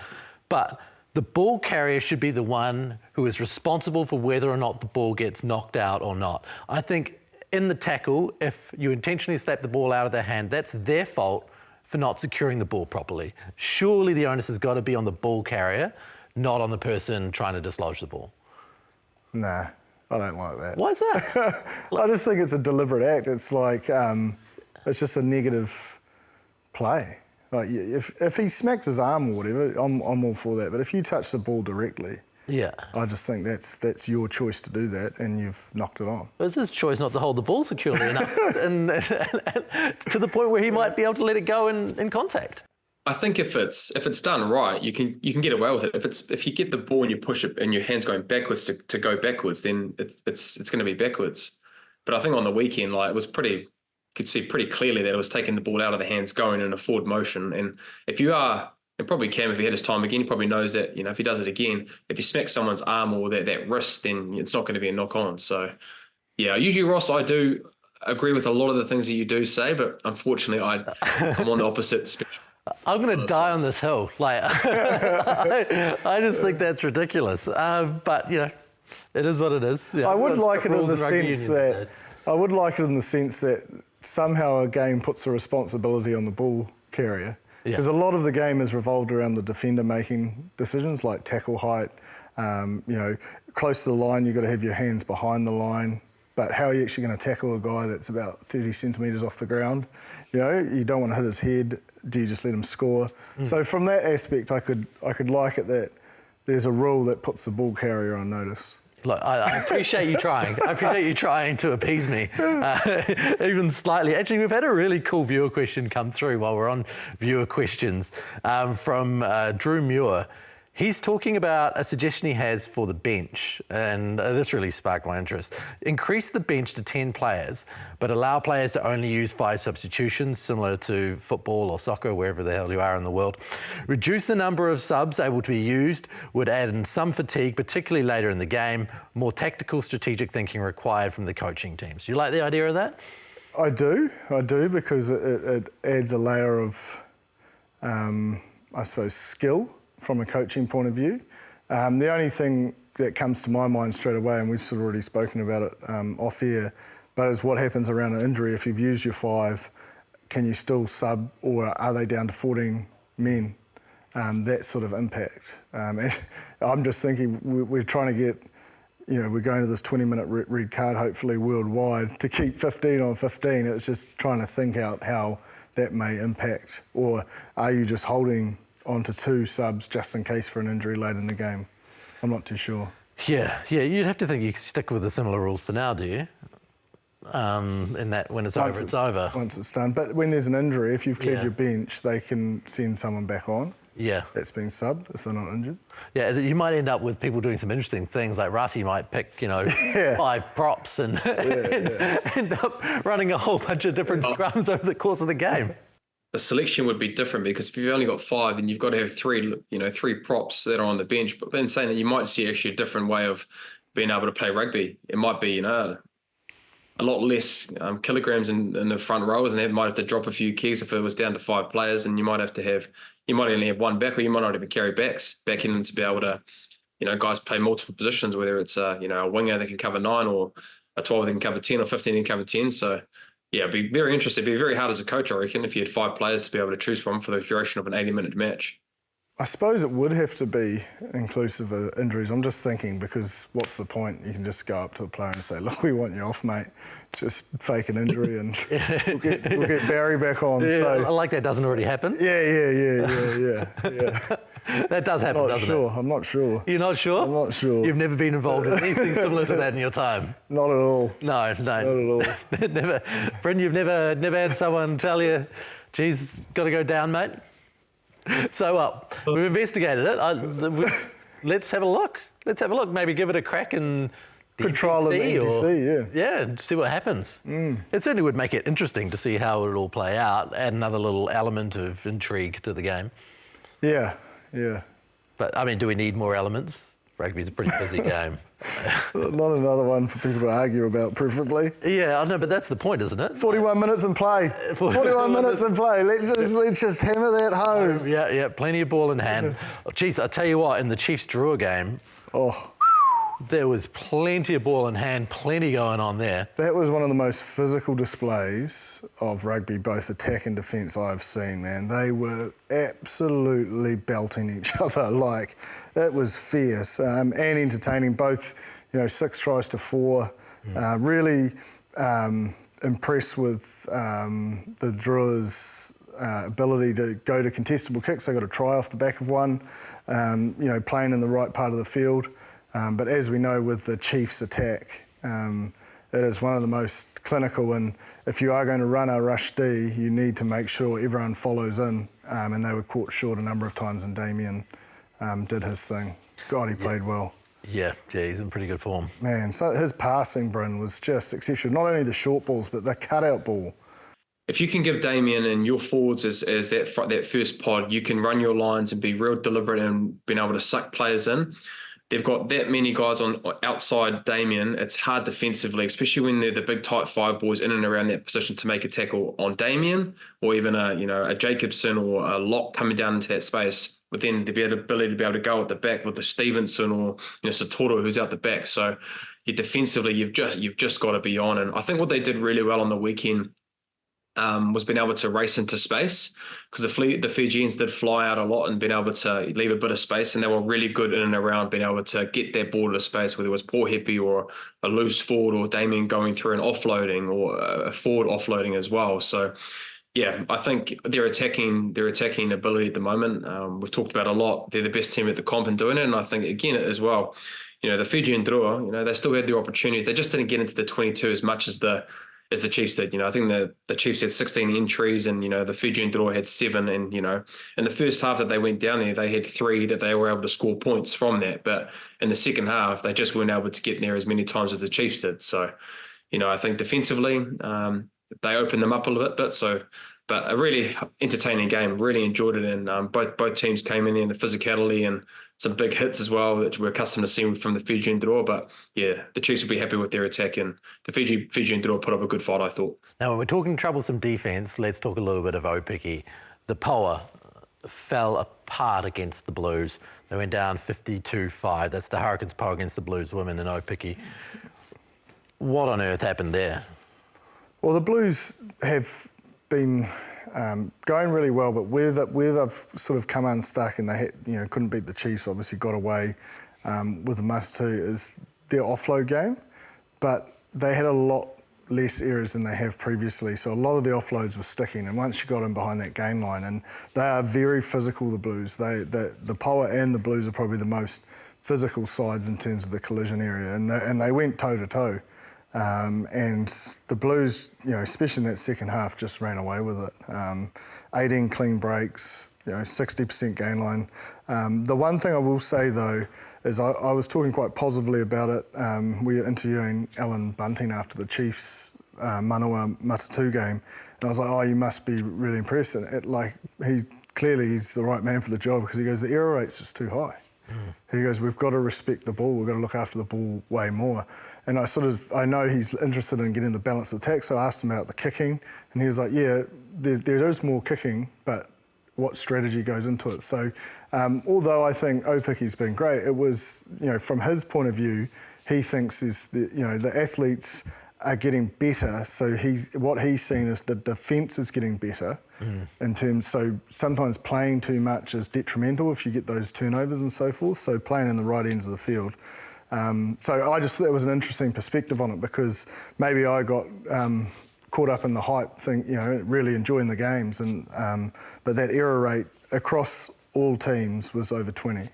But the ball carrier should be the one who is responsible for whether or not the ball gets knocked out or not. I think in the tackle, if you intentionally slap the ball out of their hand, that's their fault for not securing the ball properly. Surely the onus has got to be on the ball carrier, not on the person trying to dislodge the ball. Nah, I don't like that. Why is that? I just think it's a deliberate act. It's like, it's just a negative play. Like if he smacks his arm or whatever, I'm all for that. But if you touch the ball directly, I just think that's your choice to do that, and you've knocked it on. It's his choice not to hold the ball securely enough, and to the point where he might be able to let it go in contact. I think if it's done right, you can get away with it. If you get the ball and you push it and your hand's going backwards to go backwards, then it's going to be backwards. But I think on the weekend, it was could see pretty clearly that it was taking the ball out of the hands, going in a forward motion. And if you are, and probably Cam, if he had his time again, he probably knows that, if he does it again, if you smack someone's arm or that wrist, then it's not going to be a knock on. So, yeah, usually, Ross, I do agree with a lot of the things that you do say, but unfortunately, I'm on the opposite spectrum. I'm going to die on this hill. I just think that's ridiculous. But, it is what it is. Yeah, I would like it in the sense that somehow a game puts a responsibility on the ball carrier. Because a lot of the game is revolved around the defender making decisions like tackle height. Close to the line, you've got to have your hands behind the line. But how are you actually going to tackle a guy that's about 30 centimetres off the ground? You don't want to hit his head. Do you just let him score? So from that aspect, I could like it that there's a rule that puts the ball carrier on notice. Look, I appreciate you trying. I appreciate you trying to appease me, even slightly. Actually, we've had a really cool viewer question come through while we're on viewer questions from Drew Muir. He's talking about a suggestion he has for the bench, and this really sparked my interest. Increase the bench to 10 players, but allow players to only use 5 substitutions, similar to football or soccer, wherever the hell you are in the world. Reduce the number of subs able to be used, would add in some fatigue, particularly later in the game. More tactical, strategic thinking required from the coaching teams. You like the idea of that? I do, because it adds a layer of, I suppose, skill from a coaching point of view. The only thing that comes to my mind straight away, and we've sort of already spoken about it off air, but is what happens around an injury. If you've used your 5, can you still sub, or are they down to 14 men? That sort of impact. And I'm just thinking we're trying to get, we're going to this 20-minute red card, hopefully worldwide, to keep 15 on 15. It's just trying to think out how that may impact. Or are you just holding onto 2 subs just in case for an injury late in the game? I'm not too sure. Yeah, you'd have to think you stick with the similar rules to now, do you? In that when it's over, it's over. Once it's done. But when there's an injury, if you've cleared your bench, they can send someone back on. Yeah. That's been subbed if they're not injured. Yeah, you might end up with people doing some interesting things, like Rasi might pick, 5 props and end up running a whole bunch of different scrums over the course of the game. The selection would be different, because if you've only got 5, then you've got to have 3 props that are on the bench. But then saying that, you might see actually a different way of being able to play rugby. It might be, a lot less kilograms in the front rows, and they might have to drop a few keys if it was down to 5 players, and you might only have 1 back, or you might not even carry backs back in to be able to, guys play multiple positions, whether it's a winger that can cover 9, or a 12 that can cover 10, or 15 that can cover 10. So yeah, it'd be very interesting. It'd be very hard as a coach, I reckon, if you had 5 players to be able to choose from for the duration of an 80-minute match. I suppose it would have to be inclusive of injuries. I'm just thinking, because what's the point? You can just go up to a player and say, look, we want you off, mate. Just fake an injury and we'll get Barry back on. Yeah, so, I like that doesn't already happen. Yeah. That does happen, doesn't it? I'm not sure. You're not sure? I'm not sure. You've never been involved in anything similar to that in your time? Not at all. No. Not at all. Never. Friend, you've never had someone tell you, geez, got to go down, mate? So we've investigated it. Let's have a look. Maybe give it a crack in the Good trial in the NPC, Yeah, and see what happens. It certainly would make it interesting to see how it would all play out, add another little element of intrigue to the game. Yeah. But, I mean, do we need more elements? Rugby's a pretty busy game. Not another one for people to argue about, preferably. Yeah, I know, but that's the point, isn't it? 41 minutes in play. 41 minutes in play. Let's just hammer that home. Yeah, plenty of ball in hand. Geez, I tell you what, in the Chiefs-Drua game, there was plenty of ball in hand, plenty going on there. That was one of the most physical displays of rugby, both attack and defence, I've seen, man. They were absolutely belting each other. Like, it was fierce and entertaining, both, 6 tries to 4. Really impressed with the Drua's ability to go to contestable kicks. They got a try off the back of one, playing in the right part of the field. But as we know with the Chiefs attack, it is one of the most clinical, and if you are going to run a rush D, you need to make sure everyone follows in, and they were caught short a number of times, and Damien did his thing. God, he played well. Yeah, he's in pretty good form. Man, so his passing, Bryn, was just exceptional. Not only the short balls, but the cutout ball. If you can give Damien and your forwards as that first pod, you can run your lines and be real deliberate and being able to suck players in. They've got that many guys on outside Damien. It's hard defensively, especially when they're the big tight 5 boys in and around that position to make a tackle on Damien, or even a Jacobson or a Lock coming down into that space. But then the ability to be able to go at the back with the Stevenson or Satoro who's out the back. So defensively, you've just got to be on. And I think what they did really well on the weekend was being able to race into space, because the Fijians did fly out a lot and been able to leave a bit of space, and they were really good in and around being able to get that ball to space, whether it was Paul Hepi or a loose forward or Damien going through and offloading, or a forward offloading as well. So yeah, I think their attacking ability at the moment, we've talked about a lot. They're the best team at the comp in doing it, and I think again as well, the Fijian draw, they still had their opportunities. They just didn't get into the 22 as much as the Chiefs did. I think the Chiefs had 16 entries, and the Fijian draw had 7. And in the first half that they went down there, they had 3 that they were able to score points from that. But in the second half, they just weren't able to get there as many times as the Chiefs did. So, I think defensively, they opened them up a little bit. But a really entertaining game. Really enjoyed it, and both teams came in there, and the physicality and some big hits as well, which we're accustomed to seeing from the Fijian draw. But yeah, the Chiefs will be happy with their attack, and the Fijian draw put up a good fight, I thought. Now, when we're talking troublesome defence, let's talk a little bit of Aupiki. The Poa fell apart against the Blues. They went down 52-5. That's the Hurricanes Poa against the Blues women in Aupiki. What on earth happened there? Well, the Blues have been going really well, but where they've sort of come unstuck and they couldn't beat the Chiefs, obviously got away with the Matatu, is their offload game. But they had a lot less errors than they have previously, so a lot of the offloads were sticking, and once you got in behind that game line, and they are very physical, the Blues. The Poa and the Blues are probably the most physical sides in terms of the collision area, and they went toe-to-toe. And the Blues, especially in that second half, just ran away with it. 18 clean breaks, 60% gain line. The one thing I will say, though, is I was talking quite positively about it. We were interviewing Alan Bunting after the Chiefs Manawa Matatu game, and I was like, oh, you must be really impressed. And he's the right man for the job, because he goes, the error rate's just too high. He goes, we've got to respect the ball, we've got to look after the ball way more. And I know he's interested in getting the balanced attack, so I asked him about the kicking, and he was like, yeah, there is more kicking, but what strategy goes into it? So although I think Aupiki's been great, it was, from his point of view, he thinks the athletes are getting better, so what he's seen is the defence is getting better in terms, so sometimes playing too much is detrimental if you get those turnovers and so forth, so playing in the right ends of the field. So I just thought it was an interesting perspective on it, because maybe I got caught up in the hype thing, really enjoying the games, and but that error rate across all teams was over 20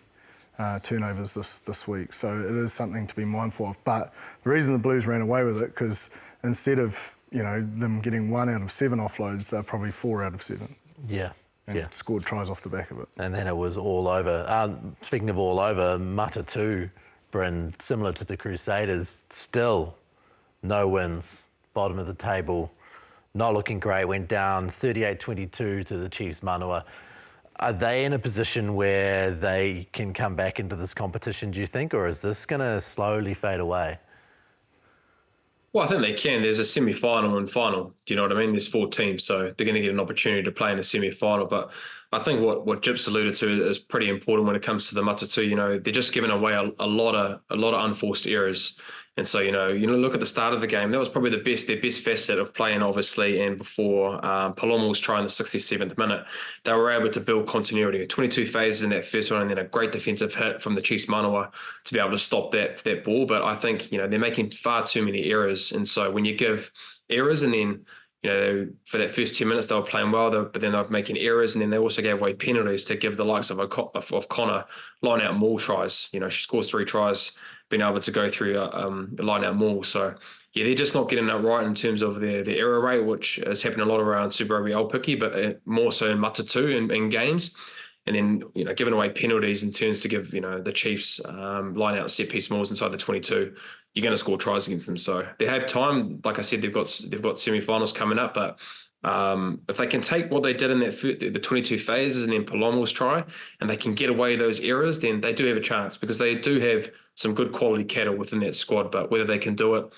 turnovers this week, so it is something to be mindful of. But the reason the Blues ran away with it, because instead of them getting 1 out of 7 offloads, they're probably 4 out of 7. Yeah. And scored tries off the back of it. And then it was all over. Speaking of all over, Matatu, Bryn, similar to the Crusaders, still no wins, bottom of the table, not looking great, went down 38-22 to the Chiefs Manawa. Are they in a position where they can come back into this competition, do you think, or is this going to slowly fade away? Well, I think they can. There's a semi-final and final. Do you know what I mean? There's 4 teams, so they're going to get an opportunity to play in a semi-final. But I think what Gyps alluded to is pretty important when it comes to the Matatu. They're just giving away a lot of unforced errors. And so, look at the start of the game. That was probably their best facet of playing, obviously. And before Palomo's try in the 67th minute, they were able to build continuity. 22 phases in that first one, and then a great defensive hit from the Chiefs Manawa to be able to stop that ball. But I think, they're making far too many errors. And so when you give errors, and then, for that first 10 minutes, they were playing well, but then they were making errors. And then they also gave away penalties to give the likes of Connor line-out maul tries. She scores 3 tries, being able to go through a line-out maul. So, yeah, they're just not getting that right in terms of their error rate, which has happened a lot around Super Rugby Aupiki, but more so in Matatu in games. And then, giving away penalties in turns to give, the Chiefs line-out set-piece mauls inside the 22. You're going to score tries against them. So they have time. Like I said, they've got semi-finals coming up, but if they can take what they did in the 22 phases and then Palomo's try, and they can get away those errors, then they do have a chance, because they do have some good quality cattle within that squad. But whether they can do it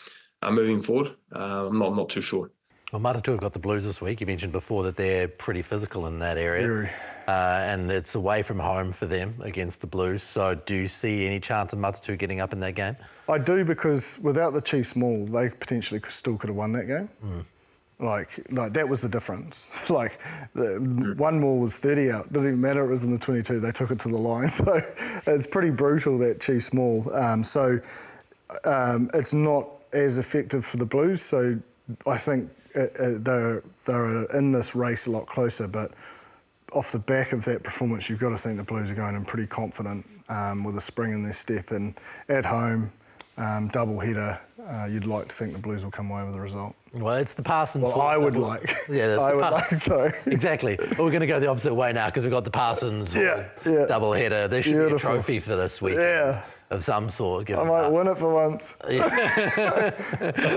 moving forward, I'm not too sure. Well, Matatu have got the Blues this week. You mentioned before that they're pretty physical in that area. And it's away from home for them against the Blues. So do you see any chance of Matatu getting up in that game? I do, because without the Chiefs maul, they potentially still could have won that game. Like that was the difference. One maul was 30 out. Didn't even matter, it was in the 22. They took it to the line. So it's pretty brutal, that Chiefs maul. It's not as effective for the Blues. So I think they're in this race a lot closer. But off the back of that performance, you've got to think the Blues are going in pretty confident. with a spring in their step, and at home, double header, you'd like to think the Blues will come away with a result. Well, it's the Parsons. Well, I would like. Yeah, that's I would like so. Exactly. Well, we're going to go the opposite way now because we've got the Parsons double header. There should be a trophy for this week of some sort. I might win it for once. Yeah.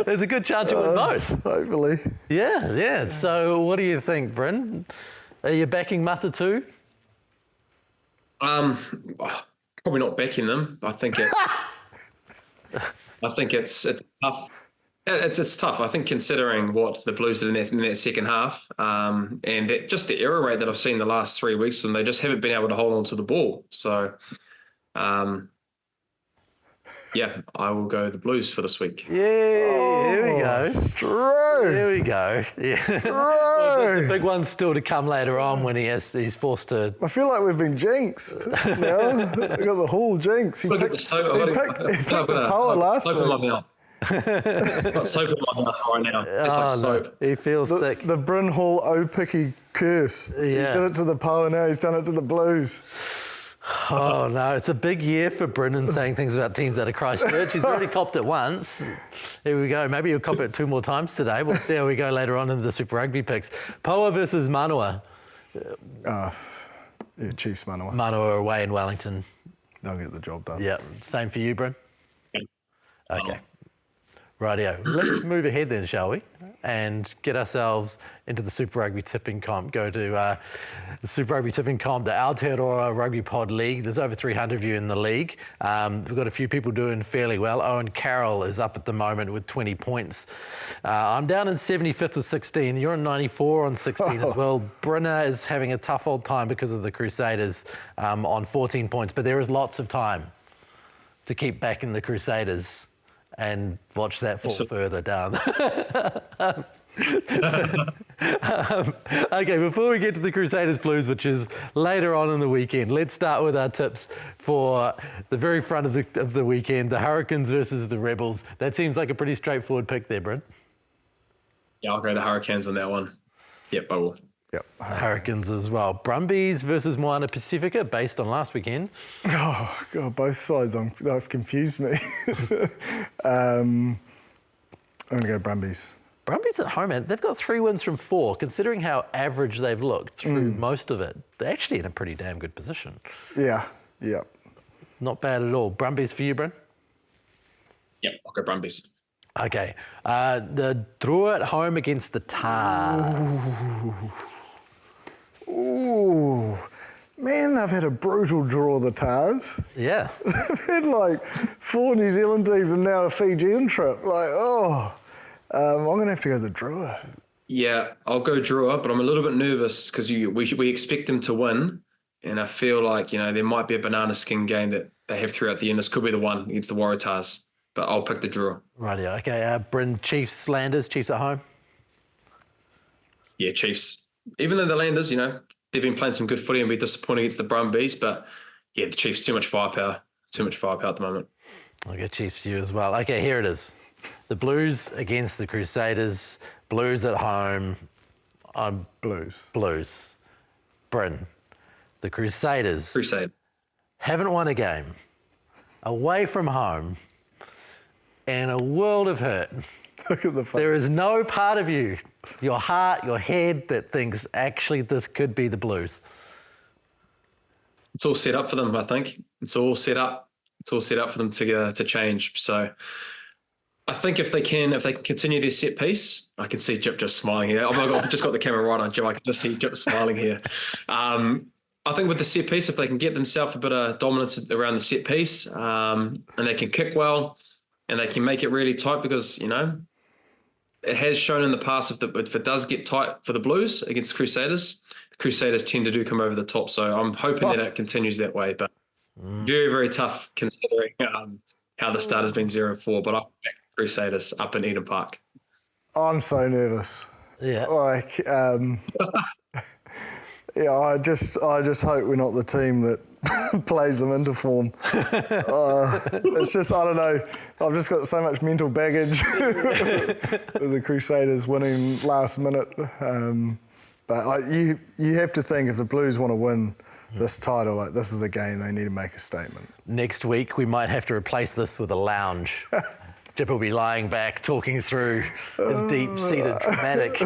There's a good chance you win both. Hopefully. Yeah. So what do you think, Bryn? Are you backing Mata too? Probably not backing them. I think it's tough. It's tough. I think considering what the Blues did in that second half, and just the error rate that I've seen the last 3 weeks, when they just haven't been able to hold on to the ball. So, I will go the Blues for this week. Yeah, here we go. True. Here we go. Yeah. Well, the big one's still to come later on when he's forced to. I feel like we've been jinxed. Now we got the whole jinx. He picked the power last week. Got soap in my mouth right now. It's like soap. He feels sick. The Bryn Hall Aupiki curse. Yeah. He did it to the power, now he's done it to the Blues. Oh no, it's a big year for Brendan saying things about teams out of Christchurch. He's already copped it once. Here we go. Maybe he'll cop it 2 more times today. We'll see how we go later on in the Super Rugby picks. Poa versus Manawa. Chiefs Manawa. Manawa away in Wellington. They'll get the job done. Yeah, same for you, Bryn? Okay. Rightio. Let's move ahead then, shall we? And get ourselves into the Super Rugby tipping comp. Go to the Super Rugby tipping comp, the Aotearoa Rugby Pod League. There's over 300 of you in the league. We've got a few people doing fairly well. Owen Carroll is up at the moment with 20 points. I'm down in 75th with 16. You're in 94 on 16 as well. Brynner is having a tough old time because of the Crusaders on 14 points. But there is lots of time to keep backing the Crusaders and watch that fall further down. Okay, before we get to the Crusaders Blues, which is later on in the weekend, let's start with our tips for the very front of the weekend, the Hurricanes versus the Rebels. That seems like a pretty straightforward pick there, Bryn. Yeah, I'll go the Hurricanes on that one. Yep, I will. Yep. Hurricanes as well. Brumbies versus Moana Pacifica, based on last weekend. Oh, God, both sides, they've confused me. I'm going to go Brumbies. Brumbies at home, man, they've got 3 wins from 4. Considering how average they've looked through most of it, they're actually in a pretty damn good position. Yeah. Not bad at all. Brumbies for you, Bryn? Yep, I'll go Brumbies. Okay. The draw at home against the Tars. Ooh. Man, they've had a brutal draw, the Tars. Yeah. They've had like 4 New Zealand teams and now a Fijian trip. I'm going to have to go the Drua. Yeah, I'll go Drua, but I'm a little bit nervous because we expect them to win. And I feel like, there might be a banana skin game that they have throughout the end. This could be the one against the Waratahs, but I'll pick the Drua. Rightio. Okay, Bryn, Chiefs, Landers, Chiefs at home? Yeah, Chiefs. Even though the Landers, they've been playing some good footy and be disappointing against the Brumbies, but yeah, the Chiefs, too much firepower at the moment. I'll get Chiefs for you as well. Okay, here it is. The Blues against the Crusaders. Blues at home. Blues. Bryn, the Crusaders haven't won a game away from home and a world of hurt. Look at the face. There is no part of you, your heart, your head, that thinks actually this could be the Blues. It's all set up for them, I think. It's all set up for them to change. So I think if they can continue their set piece, I can see Jip just smiling here. Oh my God, I've just got the camera right on Jip. I can just see Jip smiling here. I think with the set piece, if they can get themselves a bit of dominance around the set piece, and they can kick well, and they can make it really tight, because it has shown in the past if it does get tight for the Blues against the Crusaders tend to come over the top. So I'm hoping that it continues that way, but very, very tough considering how the start has been 0-4. But I'll back the Crusaders up in Eden Park. I'm so nervous. Yeah. I just hope we're not the team that plays them into form. It's just, I don't know. I've just got so much mental baggage with the Crusaders winning last minute. But you have to think, if the Blues want to win, this title, like this is a game they need to make a statement. Next week, we might have to replace this with a lounge. Jip will be lying back, talking through his deep-seated traumatic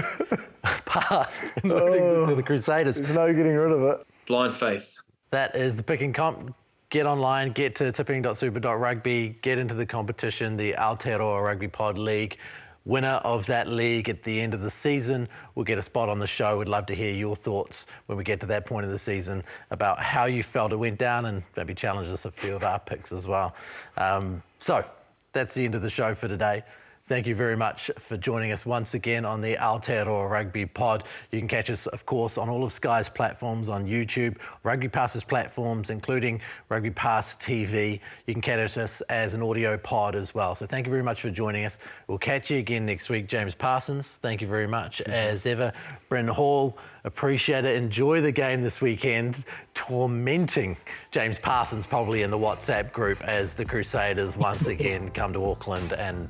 past and looking to the Crusaders. There's no getting rid of it. Blind faith. That is the pick and comp. Get online, get to tipping.super.rugby, get into the competition, the Aotearoa Rugby Pod League. Winner of that league at the end of the season will get a spot on the show. We'd love to hear your thoughts when we get to that point of the season about how you felt it went down, and maybe challenge us a few of our picks as well. So that's the end of the show for today. Thank you very much for joining us once again on the Aotearoa Rugby Pod. You can catch us, of course, on all of Sky's platforms, on YouTube, RugbyPass's platforms, including RugbyPass TV. You can catch us as an audio pod as well. So thank you very much for joining us. We'll catch you again next week. James Parsons, thank you very much. As ever, Brendan Hall, appreciate it. Enjoy the game this weekend. Tormenting James Parsons probably in the WhatsApp group as the Crusaders once again come to Auckland and...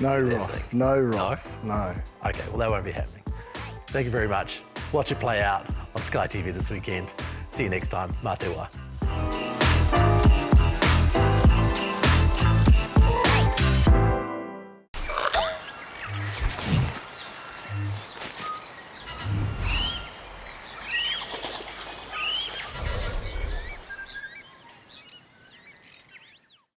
No Ross, no Ross, no. Okay, well, that won't be happening. Thank you very much. Watch it play out on Sky TV this weekend. See you next time. Mā te wā.